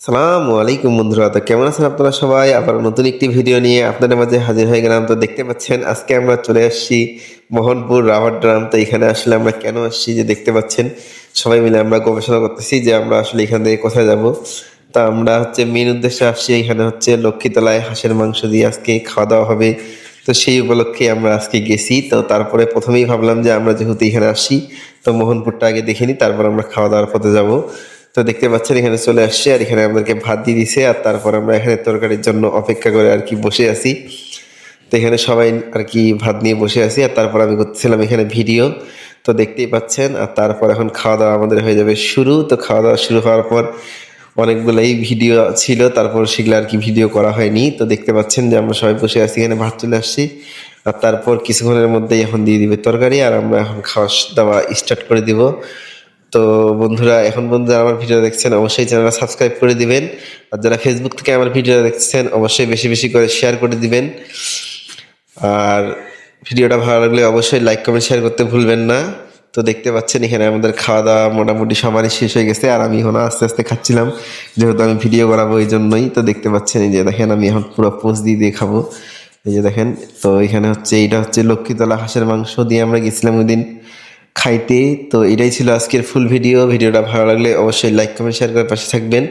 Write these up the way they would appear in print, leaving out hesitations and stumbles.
সালামু আলাইকুম বন্ধুরা, তো কেমন আছেন আপনারা সবাই? আবার নতুন একটি ভিডিও নিয়ে আপনাদের মাঝে হাজির হয়ে গেলাম। তো দেখতে পাচ্ছেন আজকে আমরা চলে আসছি মোহনপুর রাবার ড্রাম। তো এখানে আসলে আমরা কেন আসছি যে দেখতে পাচ্ছেন সবাই মিলে আমরা গবেষণা করতেছি যে আমরা আসলে এখান থেকে কোথায় যাব। তা আমরা মেন উদ্দেশ্যে আসছি, এখানে লক্ষ্মীতলায় হাঁসের মাংস দিয়ে আজকে খাওয়া দাওয়া হবে। তো সেই উপলক্ষে আমরা আজকে গেছি। তো তারপরে প্রথমেই ভাবলাম যে আমরা যেহেতু এখানে আসি, তো মোহনপুরটা আগে দেখে নিই, তারপর আমরা খাওয়া দাওয়ার পথে যাব। তো দেখতে পাচ্ছেন এখানে চলে আসছে, আর এখানে আমাদেরকে ভাত দিয়ে দিছে, আর তারপর আমরা এখানে তরকারির জন্য অপেক্ষা করে আর কি বসে আছি। তো এখানে সবাই আর কি ভাত নিয়ে বসে আছি, আর তারপর আমি করতেছিলাম এখানে ভিডিও। তো দেখতেই পাচ্ছেন, আর তারপর এখন খাওয়া দাওয়া আমাদের হয়ে যাবে শুরু। তো খাওয়া দাওয়া শুরু হওয়ার পর অনেকগুলোই ভিডিও ছিল, তারপর সেগুলো আর কি ভিডিও করা হয়নি। তো দেখতে পাচ্ছেন যে আমরা সবাই বসে আছি, এখানে ভাত চলে আসছি, আর তারপর কিছুক্ষণের মধ্যেই এখন দিয়ে দিবে তরকারি, আর আমরা এখন খাওয়া দাওয়া স্টার্ট করে দিব। তো বন্ধুরা, এখন বন্ধুরা আমার ভিডিও দেখছেন অবশ্যই চ্যানেলটা সাবস্ক্রাইব করে দিবেন, আর যারা ফেসবুক থেকে আমার ভিডিও দেখছেন অবশ্যই বেশি বেশি করে শেয়ার করে দিবেন, আর ভিডিওটা ভালো লাগলে অবশ্যই লাইক কমেন্ট শেয়ার করতে ভুলবেন না। তো দেখতে পাচ্ছেন এখানে আমাদের খাওয়া দাওয়া মোটামুটি সবারই শেষ হয়ে গেছে, আর আমি এখন আস্তে আস্তে খাচ্ছিলাম, যেহেতু আমি ভিডিও করাবো এই জন্যই। তো দেখতে পাচ্ছেন এই যে দেখেন আমি এখন পুরো পোজ দিয়ে দিয়ে খাবো, এই যে দেখেন। তো এখানে এইটা লক্ষ্মীতলা হাঁসের মাংস দিয়ে আমরা গেছিলাম ওই দিন খাইতে। তো এটাই ছিল আজকের ফুল ভিডিও। ভিডিওটা ভালো লাগলে অবশ্যই লাইক কমেন্ট শেয়ার করে পাশে থাকবেন।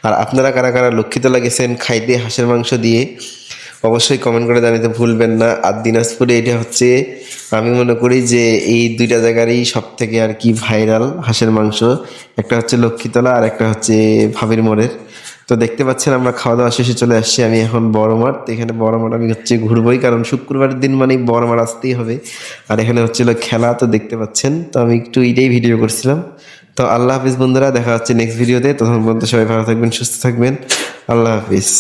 আর আপনারা কারা কারা লক্ষ্মীতলা গেছেন খাইতে হাঁসের মাংস দিয়ে অবশ্যই কমেন্ট করে জানাতে ভুলবেন না। আর দিনাজপুরে এটা আমি মনে করি যে এই দুইটা জায়গারই সব থেকে আর কি ভাইরাল হাঁসের মাংস। একটা লক্ষ্মীতলা, আর একটা ভাবির মোড়ের। তো দেখতে পাচ্ছেন আমরা খাওয়া দাওয়া শেষে চলে আসছি, আমি এখন বড় মাঠ। তো এখানে বড় মাঠ আমি ঘুরবোই, কারণ শুক্রবারের দিন মানেই বড় মাঠ আসতেই হবে। আর এখানে খেলা, তো দেখতে পাচ্ছেন। তো আমি একটু এটাই ভিডিও করছিলাম। তো আল্লাহ হাফিজ বন্ধুরা, দেখা হচ্ছে নেক্সট ভিডিওতে। তখন পর্যন্ত সবাই ভালো থাকবেন, সুস্থ থাকবেন। আল্লাহ হাফিজ।